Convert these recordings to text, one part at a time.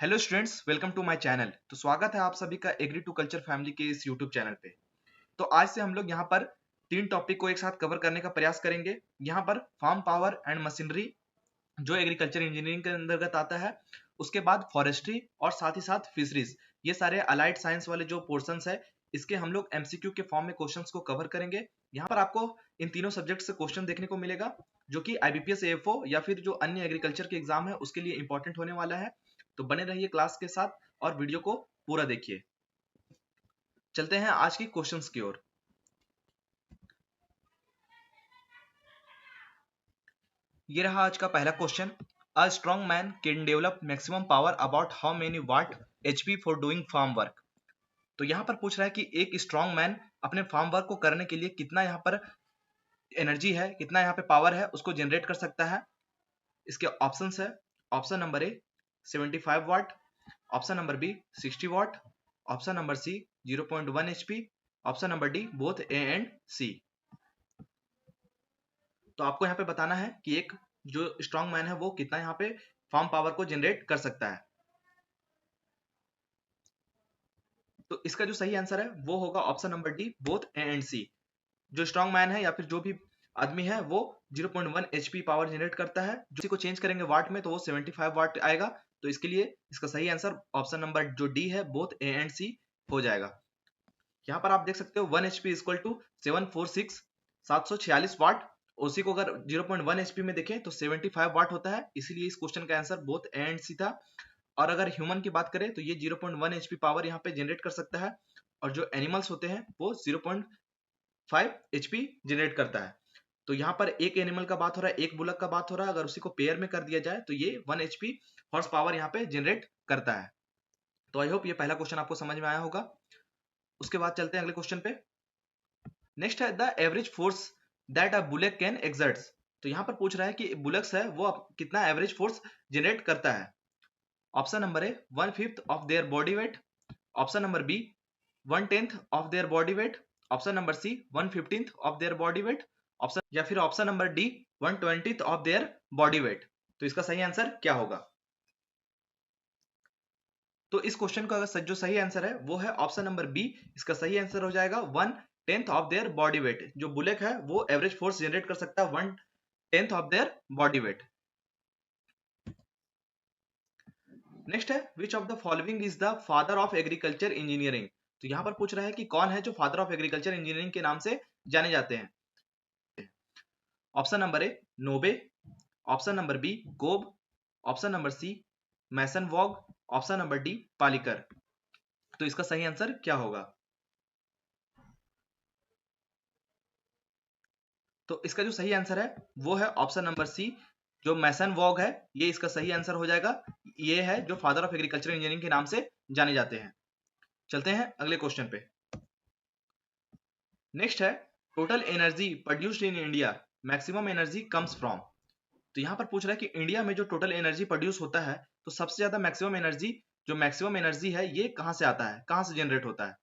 Hello students, welcome to my channel. तो स्वागत है आप सभी का एग्री टू कल्चर फैमिली के इस यूट्यूब चैनल पे। तो आज से हम लोग यहाँ पर तीन टॉपिक को एक साथ कवर करने का प्रयास करेंगे। यहाँ पर फार्म पावर एंड मशीनरी जो एग्रीकल्चर इंजीनियरिंग के अंतर्गत आता है, उसके बाद फॉरेस्ट्री और साथ ही साथ फिशरीज, ये सारे अलाइड साइंस वाले जो पोर्शंस है, इसके हम लोग एमसीक्यू के फॉर्म में क्वेश्चंस को कवर करेंगे। यहाँ पर आपको इन तीनों सब्जेक्ट से क्वेश्चन देखने को मिलेगा जो कि आईबीपीएस एएफओ या फिर जो अन्य एग्रीकल्चर के एग्जाम है उसके लिए इंपॉर्टेंट होने वाला है। तो बने रहिए क्लास के साथ और वीडियो को पूरा देखिए। चलते हैं आज की क्वेश्चंस की ओर। ये रहा आज का पहला question. A strong man can develop maximum power about how many watt HP for doing farm work. तो यहाँ पर पूछ रहा है कि एक स्ट्रॉन्ग मैन अपने फार्म वर्क को करने के लिए कितना यहाँ पर एनर्जी है, कितना यहाँ पे पावर है उसको जनरेट कर सकता है। इसके ऑप्शंस है। Option number A 75 watt, option number B 60 watt, option number C 0.1 HP, option number D both A and C. तो आपको यहाँ पे बताना है कि एक जो स्ट्रॉन्ग मैन है वो कितना यहाँ पे फार्म पावर को जनरेट कर सकता है। तो इसका जो सही आंसर है वो होगा option number D both A and C. जो स्ट्रॉन्ग मैन है या फिर जो भी आदमी है वो 0.1 एचपी पावर जनरेट करता है। जो इसी को चेंज करेंगे वाट में तो वो 75 वाट आएगा। तो इसके लिए इसका सही आंसर ऑप्शन नंबर जो डी है बोथ ए एंड सी हो जाएगा। यहाँ पर आप देख सकते हो 1 एचपी इक्वल टू 746 वाट। उसी को अगर 0.1 एचपी में देखें तो 75 वाट होता है, इसीलिए इस क्वेश्चन का आंसर बोथ ए एंड सी था। और अगर ह्यूमन की बात करें तो ये 0.1 एचपी पावर यहाँ पे जनरेट कर सकता है, और जो एनिमल्स होते हैं वो 0.5 एचपी जनरेट करता है। तो यहाँ पर एक एनिमल का बात हो रहा है, एक बुलक का बात हो रहा है। अगर उसी को पेयर में कर दिया जाए तो ये 1 एचपी हॉर्स पावर यहाँ पे जनरेट करता है। तो आई होप ये पहला क्वेश्चन आपको समझ में आया होगा। उसके बाद चलते हैं अगले क्वेश्चन पे। नेक्स्ट है the average force that a bullet can exerts. तो यहाँ पर पूछ रहा है कि बुलेट्स है वो कितना एवरेज फोर्स जनरेट करता है। Option number A 1/5 of their body weight, option number B 1/10 of their body weight, option number C 1/15 of their body weight, option या फिर option number D 1/20 of their body weight. तो इसका सही answer क्या होगा। तो इस क्वेश्चन का अगर जो सही आंसर है वो है ऑप्शन नंबर बी। इसका सही आंसर हो जाएगा 1/10 ऑफ देयर बॉडी वेट। जो बुलेट है वो एवरेज फोर्स जनरेट कर सकता है 1/10 of their body weight. Next है which of the following is the father of agriculture engineering. तो यहाँ पर पूछ रहा है कि कौन है जो फादर ऑफ एग्रीकल्चर इंजीनियरिंग के नाम से जाने जाते हैं। Option number A Nobbe, option number B Cobb, option number C Mason Vaugh, option number D Palekar. तो इसका सही आंसर क्या होगा। तो इसका जो सही आंसर है वो है ऑप्शन नंबर सी, जो मैसन वॉग है ये इसका सही आंसर हो जाएगा। ये है जो फादर ऑफ एग्रीकल्चर इंजीनियरिंग के नाम से जाने जाते हैं। चलते हैं अगले क्वेश्चन पे। नेक्स्ट है total energy produced in India maximum energy comes from. तो यहाँ पर पूछ रहा है कि इंडिया में जो टोटल एनर्जी प्रोड्यूस होता है तो सबसे ज्यादा मैक्सिमम एनर्जी है ये कहाँ से आता है, कहाँ से जनरेट होता है।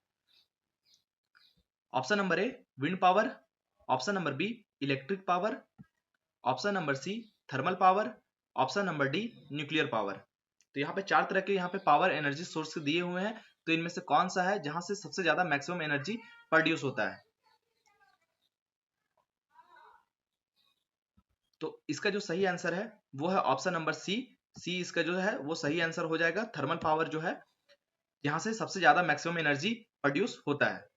Option number A wind power, option number B electric power, option number C thermal power, option number D nuclear power. तो यहाँ पे चार तरह के यहाँ पे पावर एनर्जी सोर्स दिए हुए हैं। तो इनमें से कौन सा है जहां से सबसे ज्यादा मैक्सिमम एनर्जी प्रोड्यूस होता है। तो इसका जो सही आंसर है वो है ऑप्शन नंबर सी। सी इसका जो है वो सही आंसर हो जाएगा। थर्मल पावर जो है यहाँ से सबसे ज्यादा मैक्सिमम एनर्जी प्रोड्यूस होता है।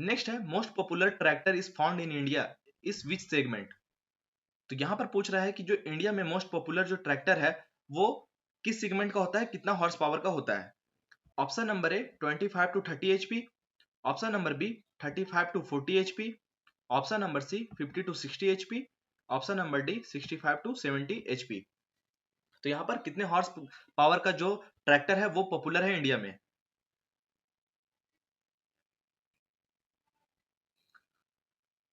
नेक्स्ट है most popular tractor is found in India इस विच सेगमेंट। तो यहाँ पर पूछ रहा है कि जो इंडिया में मोस्ट पॉपुलर जो ट्रैक्टर है वो किस सेगमेंट का होता है, कितना हॉर्स पावर का होता है। Option number A 25 to 30 HP, option number B 35 to 40 HP, option number C 50 to 60 HP, option number D 65 to 70 HP. तो यहाँ पर कितने हॉर्स पावर का जो ट्रैक्टर है वो पॉपुलर है इंडिया में।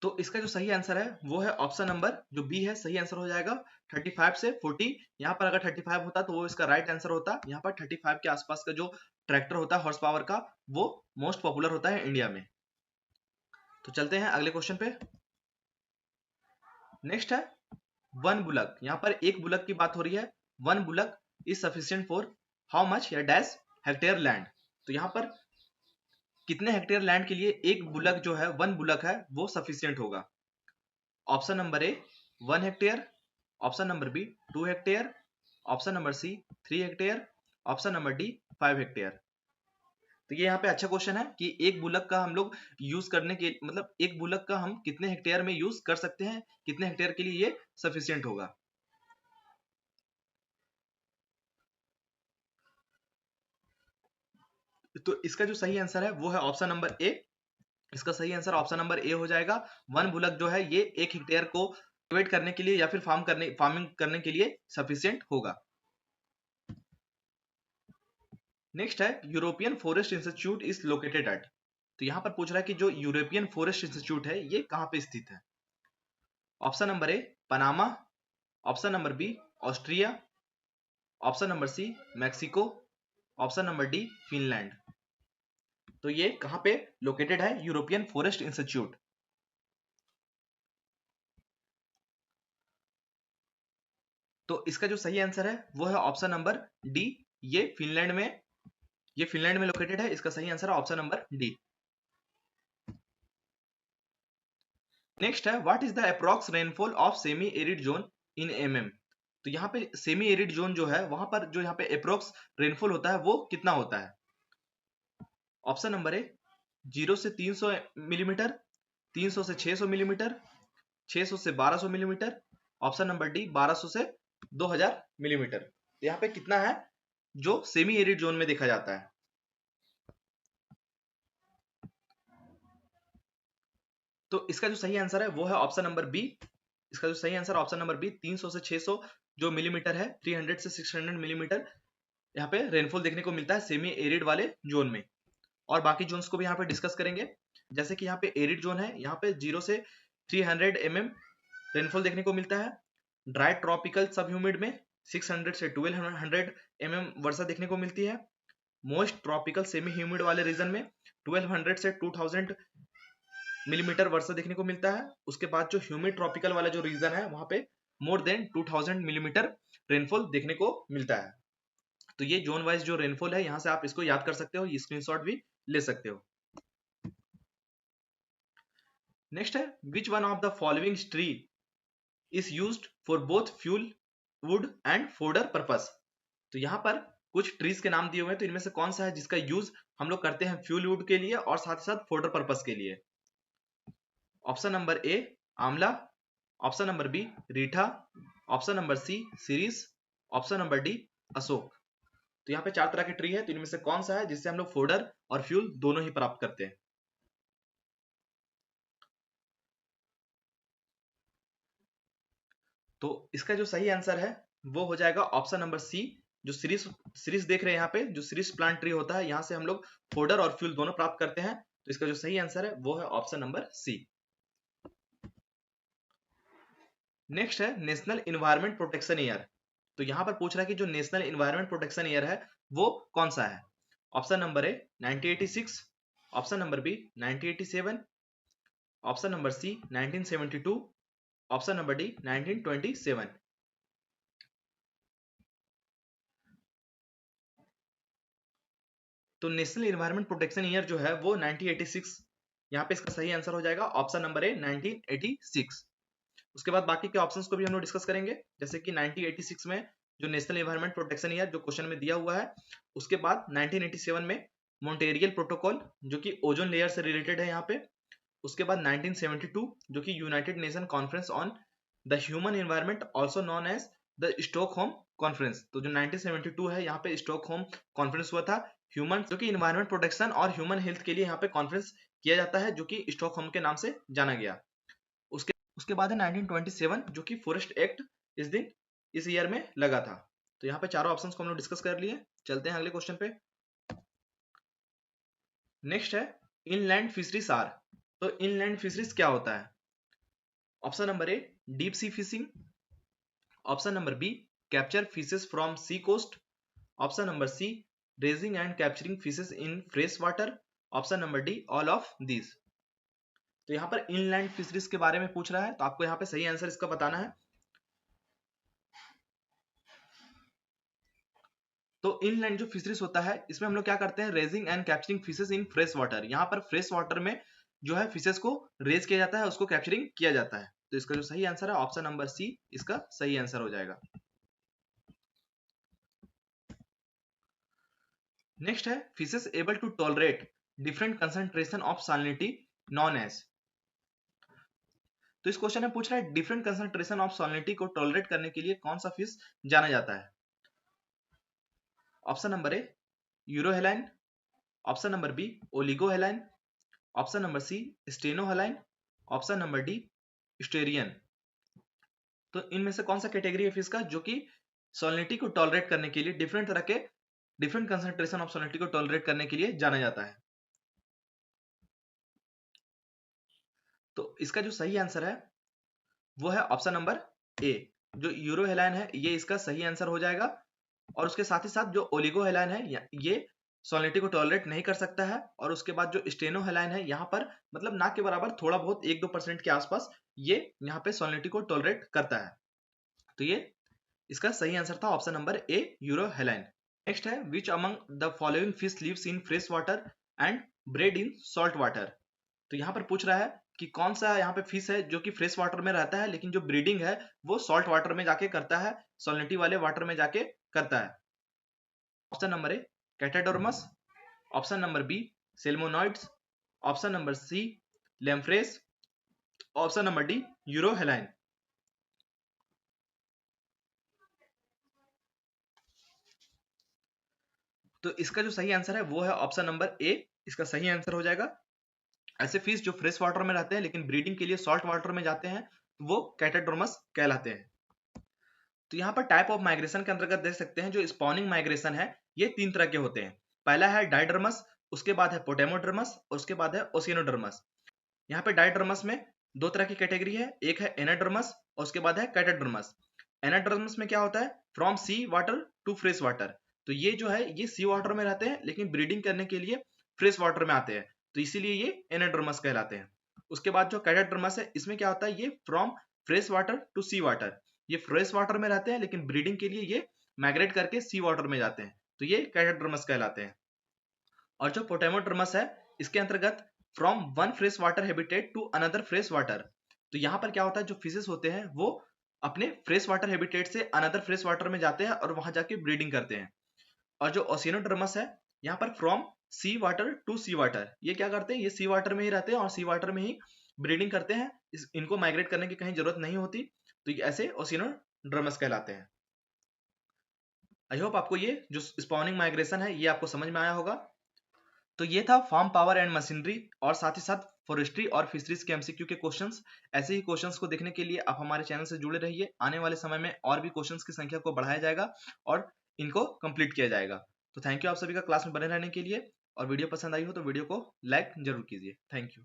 तो इसका जो सही आंसर है वो है ऑप्शन नंबर जो बी है, सही आंसर हो जाएगा 35 से 40। यहाँ पर अगर 35 होता तो वो इसका राइट आंसर होता। यहाँ पर 35 के आसपास का जो ट्रैक्टर होता है हॉर्स पावर का वो मोस्ट पॉपुलर होता है इंडिया में। तो चलते हैं अगले क्वेश्चन पे। नेक्स्ट है वन बुलक, यहाँ पर एक बुलक की बात हो रही है। One bullock is sufficient for how much या डैश हेक्टेयर लैंड। तो यहाँ पर कितने हेक्टेयर लैंड के लिए एक बुलक जो है, वन बुलक है, वो सफिशिएंट होगा। Option number A 1 hectare, option number B 2 hectare, option number C 3 hectare, option number D 5 hectare. तो ये यहाँ पे अच्छा क्वेश्चन है कि एक बुलक का हम लोग यूज करने के मतलब एक बुलक का हम कितने हेक्टेयर में यूज कर सकते हैं, कितने हेक्टेयर के लिए ये सफिशिएंट होगा। तो इसका जो सही आंसर है वो है ऑप्शन नंबर ए। इसका सही आंसर ऑप्शन नंबर ए हो जाएगा। वन बुलक जो है ये एक हेक्टेयर को कल्टीवेट करने के लिए या फिर फार्मिंग करने के लिए सफिशिएंट होगा। नेक्स्ट है European forest institute is located at. तो यहां पर पूछ रहा है कि जो यूरोपियन फॉरेस्ट इंस्टीट्यूट है ये कहां पे स्थित है। Option number A Panama, option number B Austria, option number C Mexico, option number D Finland. तो ये कहां पे लोकेटेड है यूरोपियन फॉरेस्ट इंस्टीट्यूट। तो इसका जो सही आंसर है वो है ऑप्शन नंबर डी, ये फिनलैंड में लोकेटेड है। इसका सही आंसर है ऑप्शन नंबर डी। नेक्स्ट है what is the approx rainfall of semi arid zone in MM. तो यहाँ पे सेमी एरिड जोन जो है वहां पर जो यहाँ पे अप्रॉक्स रेनफॉल होता है वो कितना होता है। ऑप्शन नंबर ए 0 से 300 मिलीमीटर, 300 से 600 मिलीमीटर, 600 से 1200 मिलीमीटर, ऑप्शन नंबर डी 1200 से 2000 मिलीमीटर। तो यहाँ पे कितना है जो सेमी एरिड जोन में देखा जाता है। तो इसका जो सही आंसर है वो है ऑप्शन नंबर बी। इसका जो सही आंसर ऑप्शन नंबर बी 300 से 600 जो मिलीमीटर है, 300 से 600 मिलीमीटर यहाँ पे रेनफॉल देखने को मिलता है सेमी एरिड वाले जोन में। और बाकी जोन्स को भी यहाँ पे डिस्कस करेंगे। जैसे कि यहाँ पे एरिड जोन है, यहाँ पे 0 से 300 रेनफॉल देखने को मिलता है। ड्राई ट्रॉपिकल सब ह्यूमिड में 600 से 1200 वर्षा देखने को मिलती है। मोस्ट ट्रॉपिकल सेमी ह्यूमिड वाले रीजन में 1200 से 2000 मिलीमीटर वर्षा देखने को मिलता है। उसके बाद जो ह्यूमिड ट्रॉपिकल वाला जो रीजन है वहां पे मोर देन 2000 मिलीमीटर रेनफॉल देखने को मिलता है। तो ये जोन वाइज जो रेनफॉल है यहाँ से आप इसको याद कर सकते हो, ये स्क्रीनशॉट भी ले सकते हो। नेक्स्ट है which one of the following tree is used for both fuel wood and fodder purpose. तो यहाँ पर कुछ ट्रीज के नाम दिए हुए हैं, तो इनमें से कौन सा है जिसका यूज हम लोग करते हैं फ्यूल वुड के लिए और साथ ही साथ फोडर पर्पस के लिए। ऑप्शन नंबर ए आंवला, ऑप्शन नंबर बी रीठा, ऑप्शन नंबर सी सीरीज, ऑप्शन नंबर डी अशोक। तो यहाँ पे 4 तरह के ट्री है, तो इनमें से कौन सा है जिससे हम लोग फोडर और फ्यूल दोनों ही प्राप्त करते हैं। तो इसका जो सही आंसर है वो हो जाएगा ऑप्शन नंबर सी। जो सीरीज देख रहे हैं यहाँ पे, जो सीरीज प्लांट ट्री होता है, यहाँ से हम लोग फोडर और फ्यूल दोनों प्राप्त करते हैं। तो इसका जो सही आंसर है वो है ऑप्शन नंबर सी। नेक्स्ट है नेशनल इन्वायरमेंट प्रोटेक्शन ईयर। तो यहां पर पूछ रहा है कि जो नेशनल इन्वायरमेंट प्रोटेक्शन ईयर है वो कौन सा है। Option number A 1986, option number B 1987, option number C 1972, option number D 1927। तो नेशनल इन्वायरमेंट प्रोटेक्शन ईयर जो है वो 1986, यहाँ पे इसका सही आंसर हो जाएगा ऑप्शन नंबर ए 1986। उसके बाद बाकी के ऑप्शंस को भी हम लोग डिस्कस करेंगे। जैसे कि 1986 में जो नेशनल एनवायरनमेंट प्रोटेक्शन ईयर जो क्वेश्चन में दिया हुआ है, उसके बाद 1987 में मॉन्टेरियल प्रोटोकॉल जो कि ओजोन लेयर से रिलेटेड है यहाँ पे। उसके बाद 1972 जो कि United Nation conference on the human environment also known as the Stockholm conference. तो जो 1972 है यहाँ पे स्टॉकहोम कॉन्फ्रेंस हुआ था ह्यूमन जो कि एनवायरनमेंट प्रोटेक्शन और ह्यूमन हेल्थ के लिए यहाँ पे कॉन्फ्रेंस किया जाता है, जो कि स्टॉकहोम के नाम से जाना गया। उसके बाद है 1927 जो कि फॉरेस्ट एक्ट इस ईयर में लगा था। तो यहाँ पे चारों ऑप्शंस को हम लोग डिस्कस कर लिए। चलते हैं अगले क्वेश्चन पे। नेक्स्ट है इनलैंड फिशरीज आर। तो इनलैंड फिशरीज क्या होता है। Option number A deep sea fishing, option number B capture fishes from sea coast, option number C raising and capturing fishes in fresh water, option number D all of this. तो यहाँ पर inland fisheries के बारे में पूछ रहा है, तो आपको यहाँ पे सही आंसर इसका बताना है। तो इनलैंड जो फिशरीज होता है इसमें हम लोग क्या करते हैं, raising and capturing fishes in fresh water. यहाँ पर फ्रेश वाटर में जो है फिशेस को रेज किया जाता है, उसको कैप्चरिंग किया जाता है। तो इसका जो सही आंसर है ऑप्शन नंबर सी इसका सही आंसर हो जाएगा। नेक्स्ट है fishes able to tolerate different concentration of salinity known as. तो इस क्वेश्चन में पूछ रहा है डिफरेंट कंसंट्रेशन ऑफ सैलिनिटी को टॉलरेट करने के लिए कौन सा फिश जाना जाता है। Option number A euryhaline, option number B oligohaline, option number C stenohaline, option number D स्टेरियन। तो इनमें से कौन सा कैटेगरी है फिश का जो कि सॉलिनिटी को टॉलरेट करने के लिए डिफरेंट तरह के डिफरेंट कंसंट्रेशन ऑफ सॉलिनिटी को टॉलरेट करने के लिए जाना जाता है। तो इसका जो सही आंसर है वो है ऑप्शन नंबर ए, जो यूरोहेलाइन है ये इसका सही आंसर हो जाएगा। और उसके साथ ही साथ जो ओलिगोहेलाइन है ये सॉलिनिटी को टॉलरेट नहीं कर सकता है। और उसके बाद जो स्टेनोहेलाइन है यहाँ पर मतलब ना के बराबर थोड़ा बहुत 1-2% के आसपास ये यहाँ पे सॉलिनिटी को टॉलरेट करता है। तो ये इसका सही आंसर था option number A euryhaline. Next है which among the following fish lives in fresh water and bred in salt water. तो यहाँ पर पूछ रहा है कि कौन सा यहाँ पे फिश है जो कि फ्रेश वाटर में रहता है लेकिन जो ब्रीडिंग है वो सॉल्ट वाटर में जाके करता है, सॉलिनिटी वाले वाटर में जाके करता है। Option number A catadromous, option number B salmonoids, option number C lampreys, option number D euryhaline. तो इसका जो सही आंसर है वो है ऑप्शन नंबर ए, इसका सही आंसर हो जाएगा। ऐसे फिश जो फ्रेश वाटर में रहते हैं लेकिन ब्रीडिंग के लिए सॉल्ट वाटर में जाते हैं वो कैटाडोर्मस कहलाते हैं। तो यहाँ पर टाइप ऑफ माइग्रेशन के अंतर्गत देख सकते हैं जो स्पॉनिंग माइग्रेशन है ये 3 तरह के होते हैं। पहला है डाइडर्मस, उसके बाद है पोटेमोडर्मस और उसके बाद है ओसिनोडर्मस। यहाँ पे डाइडर्मस में 2 तरह की कैटेगरी है, एक है एनाडर्मस और उसके बाद है कैटाडर्मस। एनाडर्मस में क्या होता है, from sea water to fresh water. तो ये जो है ये सी वाटर में रहते हैं लेकिन ब्रीडिंग करने के लिए फ्रेश वाटर में आते हैं, तो इसीलिए ये एनाडर्मस कहलाते हैं। उसके बाद जो कैटाडर्मस है इसमें क्या होता है, ये from fresh water to sea water, ये फ्रेश वाटर में रहते हैं लेकिन ब्रीडिंग के लिए ये माइग्रेट करके सी वाटर में जाते हैं, तो ये कैटाडर्मस कहलाते हैं। और जो पोटेमोडर्मस है इसके अंतर्गत from one fresh water habitat to another fresh water. तो यहाँ पर क्या होता है, जो फिशेस होते हैं वो अपने फ्रेश वाटर हैबिटेट से अनदर फ्रेश वाटर में जाते हैं और वहां जाके ब्रीडिंग करते हैं। और जो ओसिनोडर्मस है यहाँ पर from sea water to sea water, ये क्या करते हैं, ये सी वाटर में ही रहते हैं और सी वाटर में ही ब्रीडिंग करते हैं, इनको माइग्रेट करने की कहीं जरूरत नहीं होती, तो ये ऐसे ओसिनोडर्मस कहलाते हैं। आई होप आपको ये जो स्पॉनिंग माइग्रेशन है ये आपको समझ में आया होगा। तो ये था फार्म पावर एंड मशीनरी और साथ ही साथ फॉरेस्ट्री और फिशरीज के एमसीक्यू के क्वेश्चंस। ऐसे ही क्वेश्चंस को देखने के लिए आप हमारे चैनल से जुड़े रहिए। आने वाले समय में और भी क्वेश्चंस की संख्या को बढ़ाया जाएगा और इनको कंप्लीट किया जाएगा। तो थैंक यू आप सभी का क्लास में बने रहने के लिए, और वीडियो पसंद आई हो तो वीडियो को लाइक जरूर कीजिए। Thank you.